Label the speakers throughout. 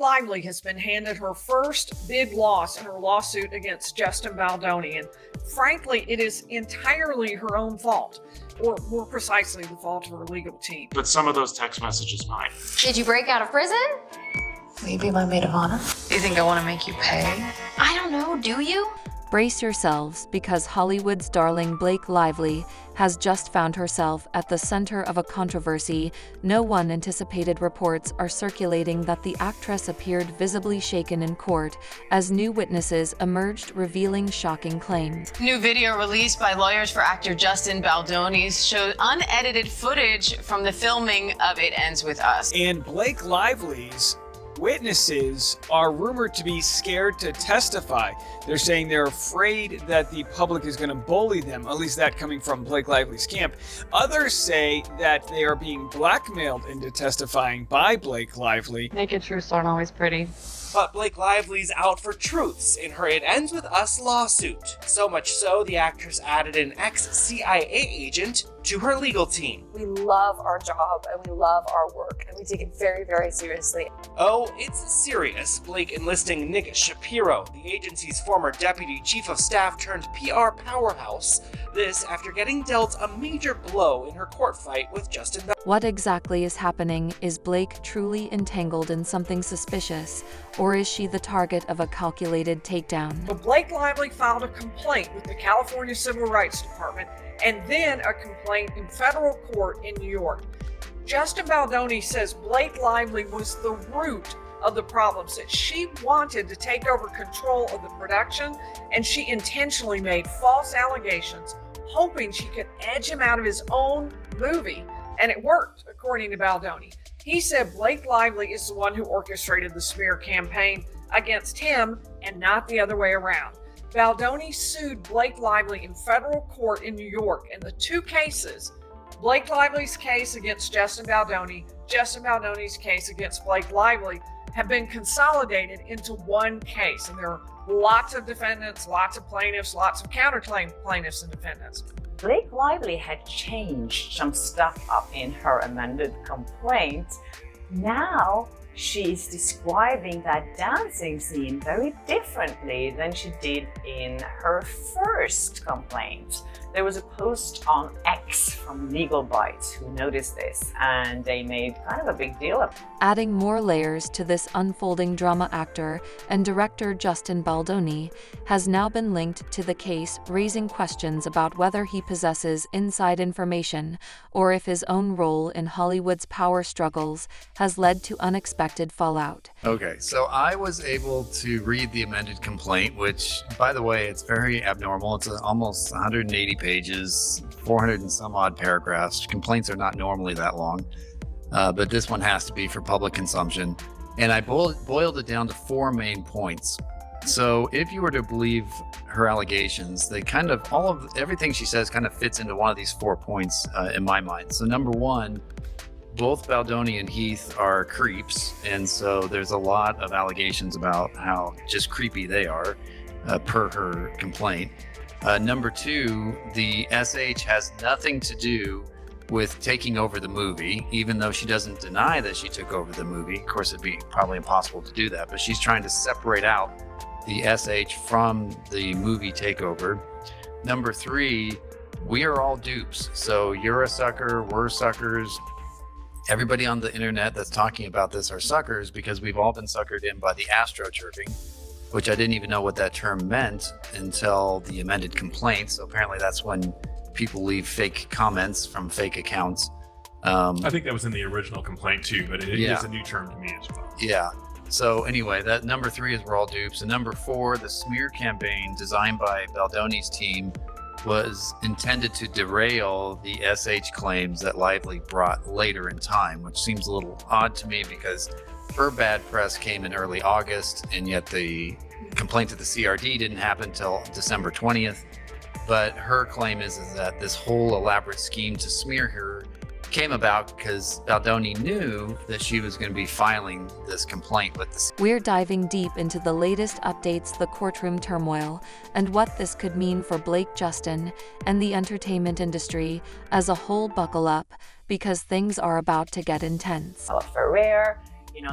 Speaker 1: Lively has been handed her first big loss in her lawsuit against Justin Baldoni, and frankly, it is entirely her own fault, or more precisely, the fault of her legal team.
Speaker 2: But some of those text messages mine.
Speaker 3: Did you break out of prison?
Speaker 4: Will you be my maid of honor?
Speaker 5: Do you think I want to make you pay?
Speaker 3: I don't know, do you?
Speaker 6: Brace yourselves, because Hollywood's darling Blake Lively has just found herself at the center of a controversy. No one anticipated. Reports are circulating that the actress appeared visibly shaken in court as new witnesses emerged, revealing shocking claims.
Speaker 5: New video released by lawyers for actor Justin Baldoni showed unedited footage from the filming of It Ends With Us.
Speaker 7: And Blake Lively's witnesses are rumored to be scared to testify. They're saying they're afraid that the public is going to bully them, at least that coming from Blake Lively's camp. Others say that they are being blackmailed into testifying by Blake Lively.
Speaker 5: Naked truths aren't always pretty.
Speaker 8: But Blake Lively's out for truths in her It Ends With Us lawsuit. So much so, the actress added an ex-CIA agent to her legal team.
Speaker 4: We love our job and we love our work and we take it very, very seriously.
Speaker 8: Oh, it's serious. Blake enlisting Nick Shapiro, the agency's former deputy chief of staff turned PR powerhouse. This after getting dealt a major blow in her court fight with Justin Baldoni.
Speaker 6: What exactly is happening? Is Blake truly entangled in something suspicious, or is she the target of a calculated takedown?
Speaker 1: But Blake Lively filed a complaint with the California Civil Rights Department and then a complaint in federal court in New York. Justin Baldoni says Blake Lively was the root of the problems, that she wanted to take over control of the production, and she intentionally made false allegations, hoping she could edge him out of his own movie. And it worked, according to Baldoni. He said Blake Lively is the one who orchestrated the smear campaign against him and not the other way around. Baldoni sued Blake Lively in federal court in New York, and the two cases, Blake Lively's case against Justin Baldoni, Justin Baldoni's case against Blake Lively, have been consolidated into one case. And there are lots of defendants, lots of plaintiffs, lots of counterclaim plaintiffs and defendants.
Speaker 9: Blake Lively had changed some stuff up in her amended complaint. Now she's describing that dancing scene very differently than she did in her first complaint. There was a post on X from Legal Bites who noticed this, and they made kind of a big deal of it.
Speaker 6: Adding more layers to this unfolding drama, actor and director Justin Baldoni has now been linked to the case, raising questions about whether he possesses inside information or if his own role in Hollywood's power struggles has led to unexpected fallout.
Speaker 10: Okay, so I was able to read the amended complaint, which, by the way, it's very abnormal. It's almost 180 pages, 400 and some odd paragraphs. Complaints are not normally that long, but this one has to be for public consumption. And I boiled it down to 4 main points. So if you were to believe her allegations, they kind of, everything she says kind of fits into one of these 4 points in my mind. So number 1, both Baldoni and Heath are creeps, and so there's a lot of allegations about how just creepy they are, per her complaint. Number 2, the SH has nothing to do with taking over the movie, even though she doesn't deny that she took over the movie. Of course, it'd be probably impossible to do that, but she's trying to separate out the SH from the movie takeover. Number 3, we are all dupes. So you're a sucker, we're suckers. Everybody on the internet that's talking about this are suckers because we've all been suckered in by the astroturfing, which I didn't even know what that term meant until the amended complaint. So apparently that's when people leave fake comments from fake accounts.
Speaker 2: I think that was in the original complaint too, but it is a new term to me as well.
Speaker 10: Yeah. So anyway, that number 3 is we're all dupes. And number 4, the smear campaign designed by Baldoni's team was intended to derail the SH claims that Lively brought later in time, which seems a little odd to me because her bad press came in early August, and yet the complaint to the CRD didn't happen until December 20th. But her claim is that this whole elaborate scheme to smear her came about because Baldoni knew that she was going to be filing this complaint with the...
Speaker 6: We're diving deep into the latest updates, the courtroom turmoil, and what this could mean for Blake, Justin, and the entertainment industry as a whole. Buckle up, because things are about to get intense.
Speaker 9: Ferrer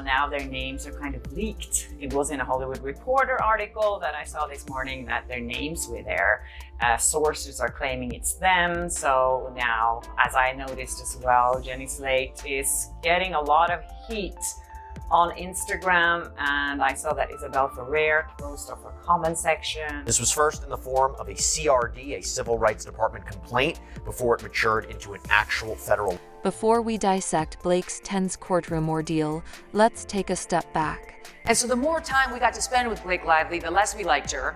Speaker 9: now their names are kind of leaked. It was in a Hollywood Reporter article that I saw this morning that their names were there. Sources are claiming it's them. So now, as I noticed as well, Jenny Slate is getting a lot of heat on Instagram, and I saw that Isabel Ferrer closed off her comment section.
Speaker 11: This was first in the form of a CRD, a Civil Rights Department complaint, before it matured into an actual federal.
Speaker 6: Before we dissect Blake's tense courtroom ordeal, let's take a step back.
Speaker 12: And so the more time we got to spend with Blake Lively, the less we liked her.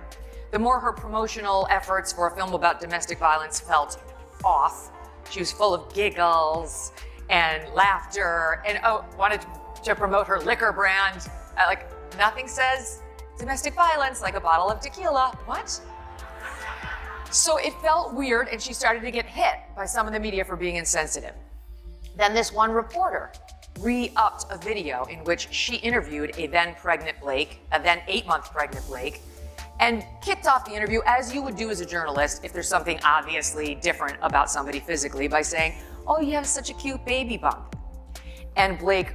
Speaker 12: The more her promotional efforts for a film about domestic violence felt off. She was full of giggles and laughter and wanted to promote her liquor brand. Like, nothing says domestic violence like a bottle of tequila. What? So it felt weird, and she started to get hit by some of the media for being insensitive. Then this one reporter re-upped a video in which she interviewed a then 8-month pregnant Blake, and kicked off the interview as you would do as a journalist if there's something obviously different about somebody physically, by saying, "Oh, you have such a cute baby bump." And Blake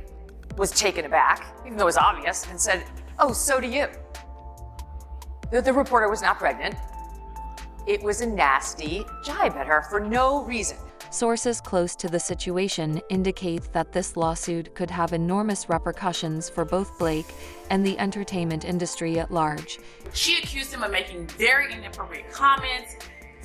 Speaker 12: was taken aback, even though it was obvious, and said, "Oh, so do you." The reporter was not pregnant. It was a nasty jibe at her for no reason.
Speaker 6: Sources close to the situation indicate that this lawsuit could have enormous repercussions for both Blake and the entertainment industry at large.
Speaker 13: She accused him of making very inappropriate comments,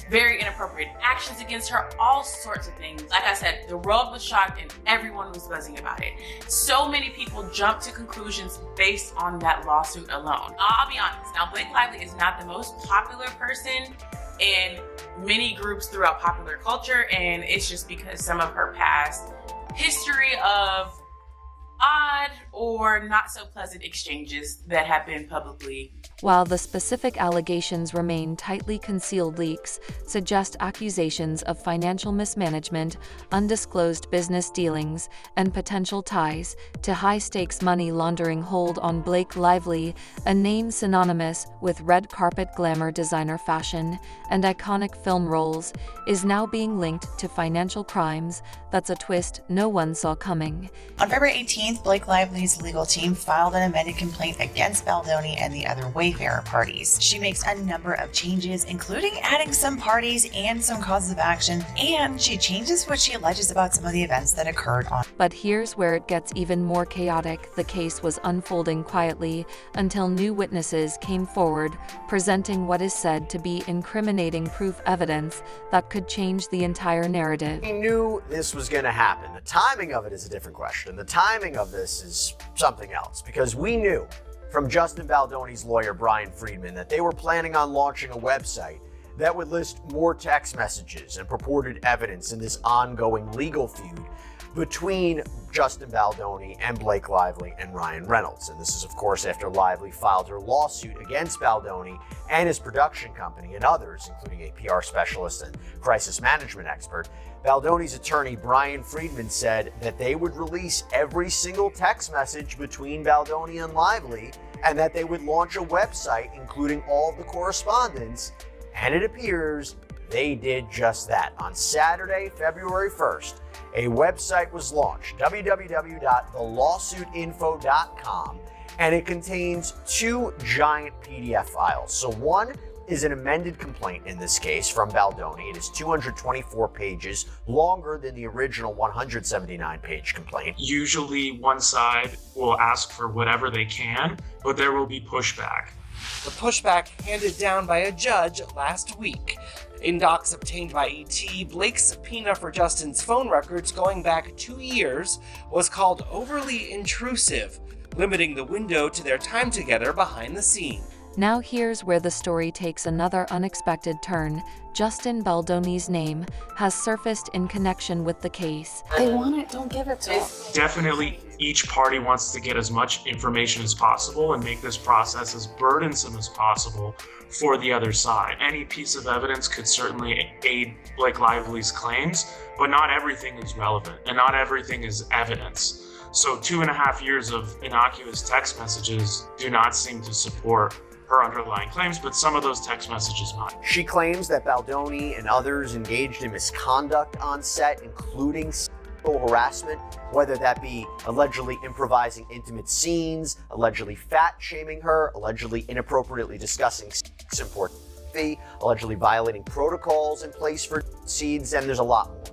Speaker 13: very inappropriate actions against her, all sorts of things. Like I said, the world was shocked and everyone was buzzing about it. So many people jumped to conclusions based on that lawsuit alone. I'll be honest, now Blake Lively is not the most popular person in many groups throughout popular culture, and it's just because some of her past history of odd or not so pleasant exchanges that have been publicly.
Speaker 6: While the specific allegations remain tightly concealed, leaks suggest accusations of financial mismanagement, undisclosed business dealings, and potential ties to high-stakes money laundering hold on Blake Lively, a name synonymous with red carpet glamour designer fashion and iconic film roles, is now being linked to financial crimes. That's a twist no one saw coming.
Speaker 14: On February 18th, Blake Lively's legal team filed an amended complaint against Baldoni and the other Wayfarer parties. She makes a number of changes, including adding some parties and some causes of action, and she changes what she alleges about some of the events that occurred on.
Speaker 6: But here's where it gets even more chaotic. The case was unfolding quietly until new witnesses came forward, presenting what is said to be incriminating proof evidence that could change the entire narrative.
Speaker 11: We knew this was going to happen. The timing of it is a different question. The timing of this is something else, because we knew from Justin Baldoni's lawyer, Brian Friedman, that they were planning on launching a website that would list more text messages and purported evidence in this ongoing legal feud between Justin Baldoni and Blake Lively and Ryan Reynolds. And this is, of course, after Lively filed her lawsuit against Baldoni and his production company and others, including a PR specialist and crisis management expert. Baldoni's attorney, Brian Friedman, said that they would release every single text message between Baldoni and Lively, and that they would launch a website including all of the correspondence. And it appears they did just that. On Saturday, February 1st, a website was launched, www.thelawsuitinfo.com, and it contains two giant PDF files. So one is an amended complaint in this case from Baldoni. It is 224 pages longer than the original 179-page complaint.
Speaker 15: Usually one side will ask for whatever they can, but there will be pushback.
Speaker 8: The pushback handed down by a judge last week. In docs obtained by ET, Blake's subpoena for Justin's phone records going back 2 years was called overly intrusive, limiting the window to their time together behind the scene.
Speaker 6: Now here's where the story takes another unexpected turn. Justin Baldoni's name has surfaced in connection with the case.
Speaker 4: They want it, don't give it to them.
Speaker 15: Definitely each party wants to get as much information as possible and make this process as burdensome as possible for the other side. Any piece of evidence could certainly aid Blake Lively's claims, but not everything is relevant and not everything is evidence. So 2.5 years of innocuous text messages do not seem to support her underlying claims, but some of those text messages might.
Speaker 11: She claims that Baldoni and others engaged in misconduct on set, including harassment, whether that be allegedly improvising intimate scenes, allegedly fat-shaming her, allegedly inappropriately discussing sex and pornography, allegedly violating protocols in place for scenes, and there's a lot more.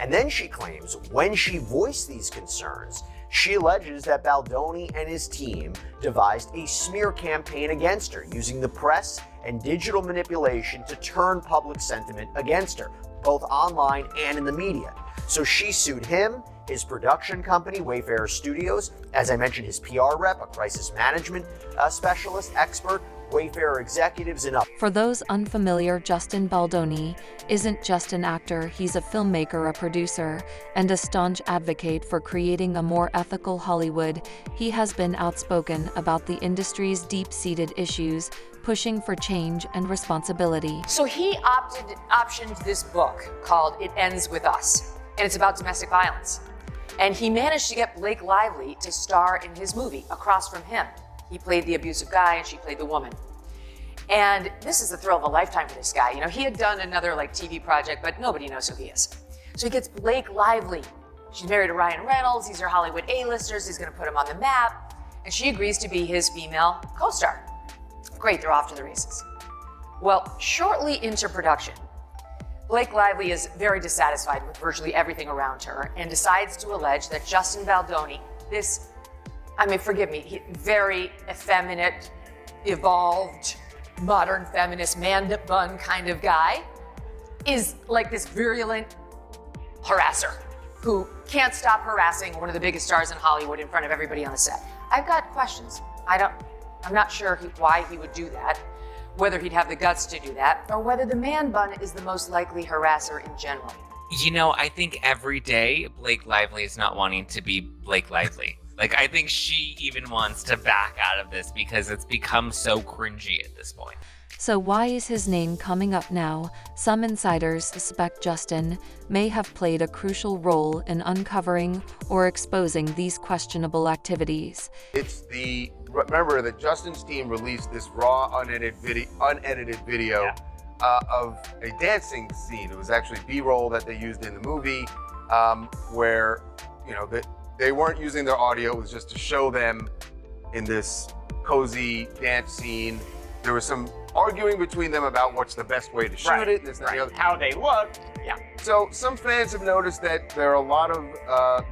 Speaker 11: And then she claims when she voiced these concerns, she alleges that Baldoni and his team devised a smear campaign against her, using the press and digital manipulation to turn public sentiment against her, both online and in the media. So she sued him, his production company, Wayfarer Studios, as I mentioned, his PR rep, a crisis management specialist, expert, Wayfarer executives, and others.
Speaker 6: For those unfamiliar, Justin Baldoni isn't just an actor, he's a filmmaker, a producer, and a staunch advocate for creating a more ethical Hollywood. He has been outspoken about the industry's deep-seated issues, pushing for change and responsibility.
Speaker 12: So he optioned this book called It Ends With Us, and it's about domestic violence. And he managed to get Blake Lively to star in his movie across from him. He played the abusive guy and she played the woman. And this is the thrill of a lifetime for this guy. You know, he had done another TV project, but nobody knows who he is. So he gets Blake Lively. She's married to Ryan Reynolds. These are Hollywood A-listers. He's gonna put him on the map. And she agrees to be his female co-star. Great, they're off to the races. Well, shortly into production, Blake Lively is very dissatisfied with virtually everything around her and decides to allege that Justin Baldoni, forgive me, very effeminate, evolved, modern feminist, man bun kind of guy, is like this virulent harasser who can't stop harassing one of the biggest stars in Hollywood in front of everybody on the set. I've got questions. I'm not sure why he would do that, whether he'd have the guts to do that, or whether the man bun is the most likely harasser in general.
Speaker 16: You know, I think every day Blake Lively is not wanting to be Blake Lively. I think she even wants to back out of this because it's become so cringy at this point.
Speaker 6: So why is his name coming up now? Some insiders suspect Justin may have played a crucial role in uncovering or exposing these questionable activities.
Speaker 17: Remember that Justin's team released this raw, unedited video of a dancing scene. It was actually B-roll that they used in the movie, where they weren't using their audio. It was just to show them in this cozy dance scene. There was some arguing between them about what's the best way to shoot it. This, and the other.
Speaker 12: How they look. Yeah.
Speaker 17: So some fans have noticed that there are a lot of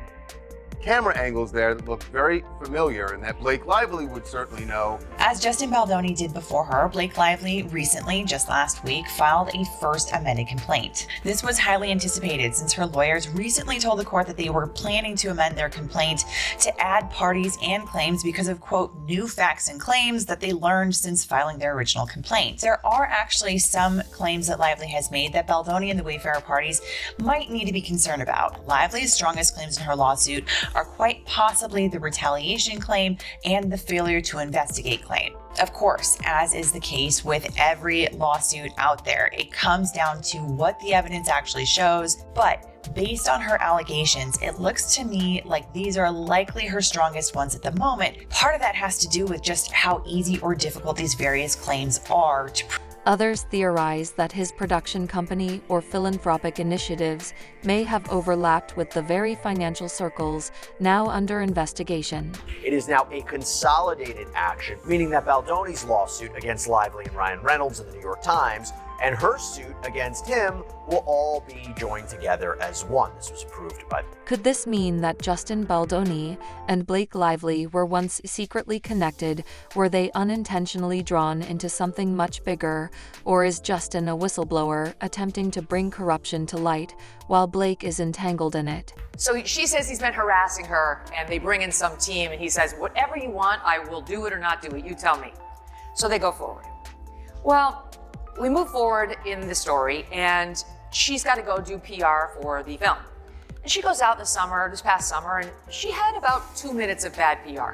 Speaker 17: camera angles there that look very familiar and that Blake Lively would certainly know.
Speaker 14: As Justin Baldoni did before her, Blake Lively recently, just last week, filed a first amended complaint. This was highly anticipated since her lawyers recently told the court that they were planning to amend their complaint to add parties and claims because of, quote, new facts and claims that they learned since filing their original complaint. There are actually some claims that Lively has made that Baldoni and the Wayfarer parties might need to be concerned about. Lively's strongest claims in her lawsuit are quite possibly the retaliation claim and the failure to investigate claim. Of course, as is the case with every lawsuit out there, it comes down to what the evidence actually shows, but based on her allegations, it looks to me like these are likely her strongest ones at the moment. Part of that has to do with just how easy or difficult these various claims are to prove.
Speaker 6: Others theorize that his production company or philanthropic initiatives may have overlapped with the very financial circles now under investigation.
Speaker 11: It is now a consolidated action, meaning that Baldoni's lawsuit against Lively and Ryan Reynolds in the New York Times and her suit against him will all be joined together as one. This was approved by.
Speaker 6: Could this mean that Justin Baldoni and Blake Lively were once secretly connected? Were they unintentionally drawn into something much bigger? Or is Justin a whistleblower attempting to bring corruption to light while Blake is entangled in it?
Speaker 12: So she says he's been harassing her, and they bring in some team, and he says, whatever you want, I will do it or not do it, you tell me. So they go forward. Well, we move forward in the story, and she's got to go do PR for the film. And she goes out this past summer, and she had about 2 minutes of bad PR.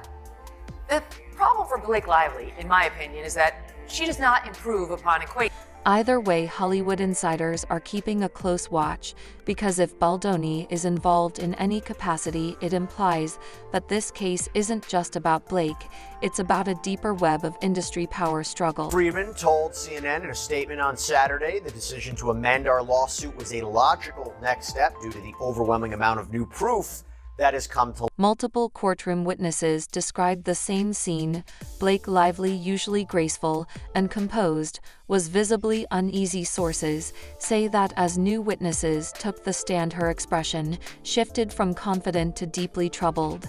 Speaker 12: The problem for Blake Lively, in my opinion, is that she does not improve upon equation.
Speaker 6: Either way, Hollywood insiders are keeping a close watch, because if Baldoni is involved in any capacity, it implies that this case isn't just about Blake, it's about a deeper web of industry power struggle.
Speaker 11: Friedman told CNN in a statement on Saturday the decision to amend our lawsuit was a logical next step due to the overwhelming amount of new proof that has come to.
Speaker 6: Multiple courtroom witnesses described the same scene. Blake Lively, usually graceful and composed, was visibly uneasy. Sources say that as new witnesses took the stand, her expression shifted from confident to deeply troubled.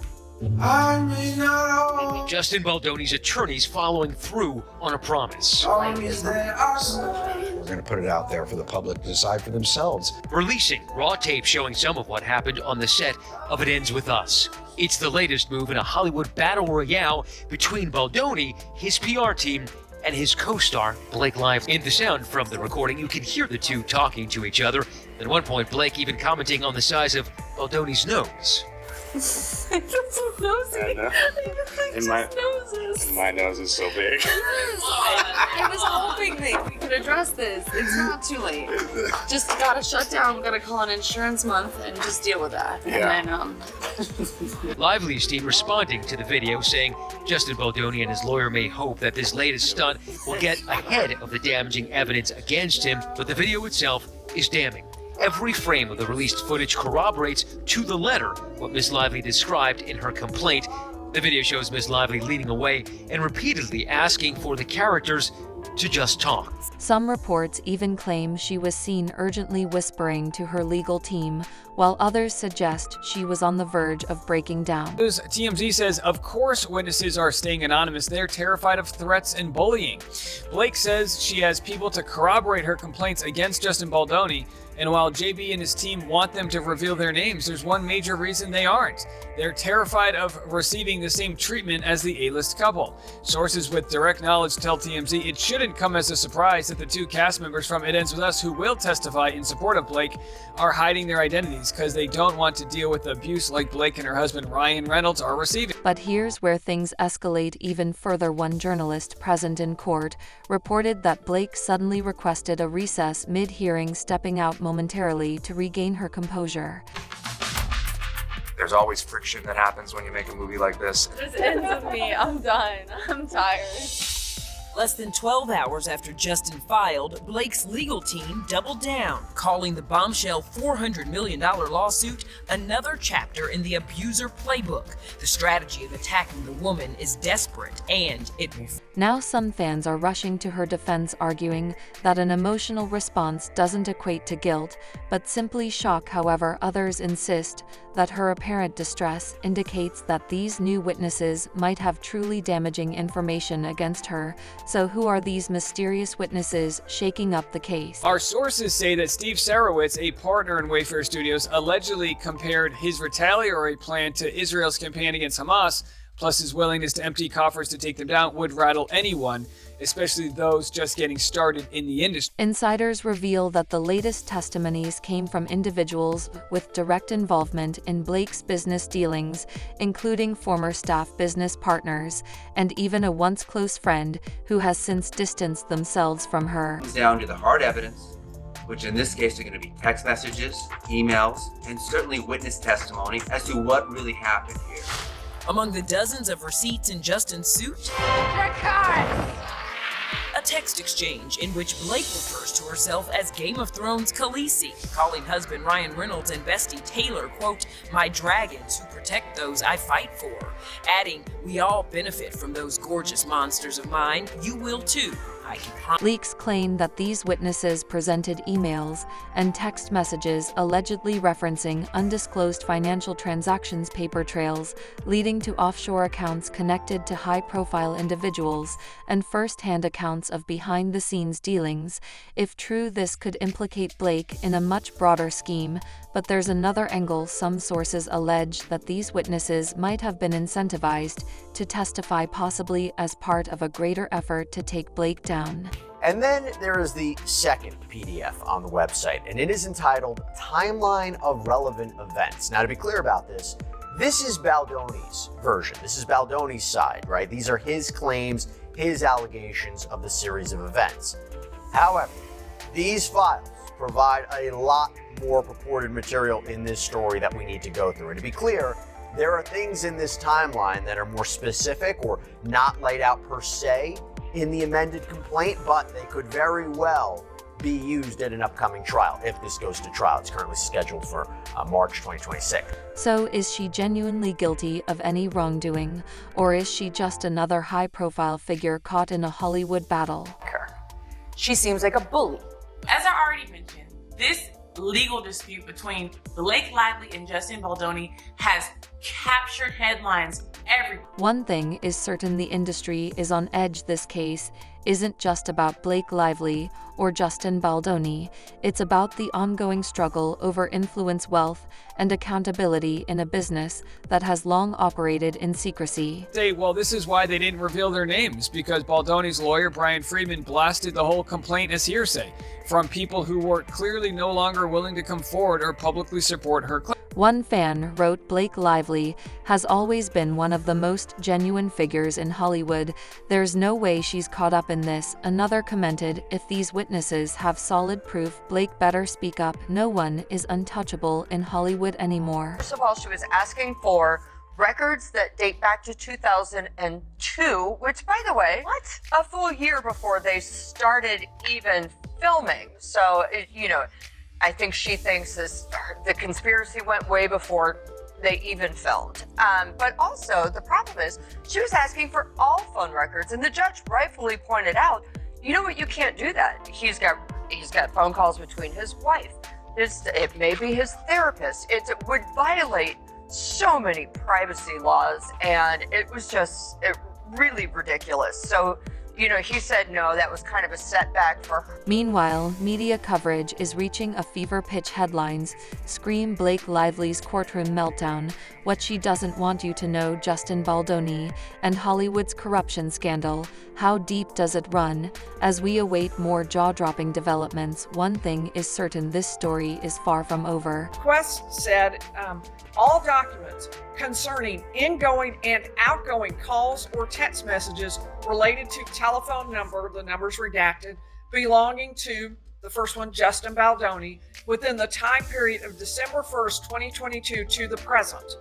Speaker 18: Justin Baldoni's attorneys following through on a promise.
Speaker 19: We're going to put it out there for the public to decide for themselves.
Speaker 18: Releasing raw tape showing some of what happened on the set of It Ends With Us. It's the latest move in a Hollywood battle royale between Baldoni, his PR team, and his co-star, Blake Lively. In the sound from the recording, you can hear the two talking to each other. At one point, Blake even commenting on the size of Baldoni's nose.
Speaker 13: It's so nosy.
Speaker 20: I know. And my nose is so big.
Speaker 4: I was hoping that we could address this. It's not too late. Just gotta shut down, gotta call an insurance month and just deal with that.
Speaker 18: Yeah.
Speaker 4: And then,
Speaker 18: Lively's team responding to the video saying Justin Baldoni and his lawyer may hope that this latest stunt will get ahead of the damaging evidence against him, but the video itself is damning. Every frame of the released footage corroborates to the letter what Ms. Lively described in her complaint. The video shows Ms. Lively leaning away and repeatedly asking for the characters to just talk.
Speaker 6: Some reports even claim she was seen urgently whispering to her legal team, while others suggest she was on the verge of breaking down.
Speaker 7: TMZ says, of course witnesses are staying anonymous. They're terrified of threats and bullying. Blake says she has people to corroborate her complaints against Justin Baldoni, and while JB and his team want them to reveal their names, there's one major reason they aren't. They're terrified of receiving the same treatment as the A-list couple. Sources with direct knowledge tell TMZ it shouldn't come as a surprise that the two cast members from It Ends With Us who will testify in support of Blake are hiding their identities because they don't want to deal with the abuse like Blake and her husband Ryan Reynolds are receiving.
Speaker 6: But here's where things escalate even further. One journalist present in court reported that Blake suddenly requested a recess mid-hearing, stepping out momentarily to regain her composure.
Speaker 21: There's always friction that happens when you make a movie like this.
Speaker 4: this ends with me. I'm done. I'm tired.
Speaker 22: Less than 12 hours after Justin filed, Blake's legal team doubled down, calling the bombshell $400 million lawsuit another chapter in the abuser playbook. The strategy of attacking the woman is desperate, and it will.
Speaker 6: Now some fans are rushing to her defense, arguing that an emotional response doesn't equate to guilt, but simply shock. However, others insist that her apparent distress indicates that these new witnesses might have truly damaging information against her. So who are these mysterious witnesses shaking up the case?
Speaker 7: Our sources say that Steve Sarowitz, a partner in Wayfair Studios, allegedly compared his retaliatory plan to Israel's campaign against Hamas, plus his willingness to empty coffers to take them down would rattle anyone, especially those just getting started in the industry.
Speaker 6: Insiders reveal that the latest testimonies came from individuals with direct involvement in Blake's business dealings, including former staff, business partners, and even a once close friend who has since distanced themselves from her.
Speaker 23: It comes down to the hard evidence, which in this case are going to be text messages, emails, and certainly witness testimony as to what really happened here.
Speaker 22: Among the dozens of receipts in Justin's suit, a text exchange in which Blake refers to herself as Game of Thrones Khaleesi, calling husband Ryan Reynolds and bestie Taylor, quote, my dragons who protect those I fight for, adding, we all benefit from those gorgeous monsters of mine, you will too.
Speaker 6: Leaks claim that these witnesses presented emails and text messages allegedly referencing undisclosed financial transactions, paper trails leading to offshore accounts connected to high-profile individuals, and first-hand accounts of behind-the-scenes dealings. If true, this could implicate Blake in a much broader scheme, but there's another angle. Some sources allege that these witnesses might have been incentivized to testify, possibly as part of a greater effort to take Blake down.
Speaker 11: And then there is the second PDF on the website, and it is entitled Timeline of Relevant Events. Now, to be clear about this is Baldoni's version. This is Baldoni's side, right? These are his claims, his allegations of the series of events. However, These files provide a lot more purported material in this story that we need to go through. And to be clear, there are things in this timeline that are more specific or not laid out per se in the amended complaint, but they could very well be used at an upcoming trial if this goes to trial. It's currently scheduled for March 2026.
Speaker 6: So is she genuinely guilty of any wrongdoing, or is she just another high-profile figure caught in a Hollywood battle?
Speaker 12: She seems like a bully.
Speaker 13: As I already mentioned, this legal dispute between Blake Lively and Justin Baldoni has captured headlines everywhere.
Speaker 6: One thing is certain: the industry is on edge. This case isn't just about Blake Lively or Justin Baldoni. It's about the ongoing struggle over influence, wealth, and accountability in a business that has long operated in secrecy.
Speaker 7: Well, this is why they didn't reveal their names, because Baldoni's lawyer, Brian Friedman, blasted the whole complaint as hearsay from people who were clearly no longer willing to come forward or publicly support her claim.
Speaker 6: One fan wrote, "Blake Lively has always been one of the most genuine figures in Hollywood. There's no way she's caught up in this." Another commented, "If these witnesses have solid proof, Blake better speak up. No one is untouchable in Hollywood anymore."
Speaker 12: First of all, she was asking for records that date back to 2002, which, by the way, a full year before they started even filming. So, I think she thinks the conspiracy went way before they even filmed. But also, the problem is, she was asking for all phone records, and the judge rightfully pointed out, you know what, you can't do that. He's got phone calls between his wife, it may be his therapist. It would violate so many privacy laws, and it was just really ridiculous. So, he said no, that was kind of a setback for her.
Speaker 6: Meanwhile, media coverage is reaching a fever pitch. Headlines scream Blake Lively's courtroom meltdown, what she doesn't want you to know, Justin Baldoni, and Hollywood's corruption scandal. How deep does it run? As we await more jaw-dropping developments, one thing is certain: this story is far from over.
Speaker 1: Quest said all documents concerning ingoing and outgoing calls or text messages related to telephone number, the number's redacted, belonging to the first one, Justin Baldoni, within the time period of December 1st, 2022 to the present,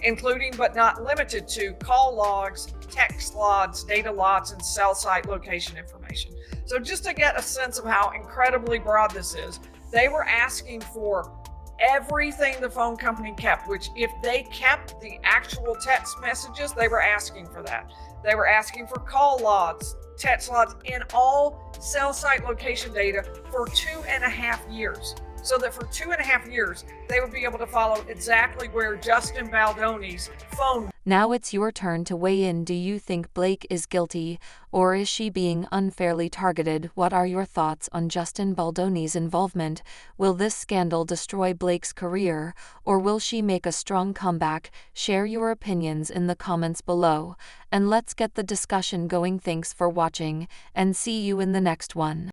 Speaker 1: including but not limited to call logs, text logs, data logs, and cell site location information. So just to get a sense of how incredibly broad this is, they were asking for everything the phone company kept, which if they kept the actual text messages, they were asking for that. They were asking for call logs, text logs, and all cell site location data for 2.5 years. So that for 2.5 years, they would be able to follow exactly where Justin Baldoni's phone.
Speaker 6: Now it's your turn to weigh in. Do you think Blake is guilty, or is she being unfairly targeted? What are your thoughts on Justin Baldoni's involvement? Will this scandal destroy Blake's career, or will she make a strong comeback? Share your opinions in the comments below, and let's get the discussion going. Thanks for watching, and see you in the next one.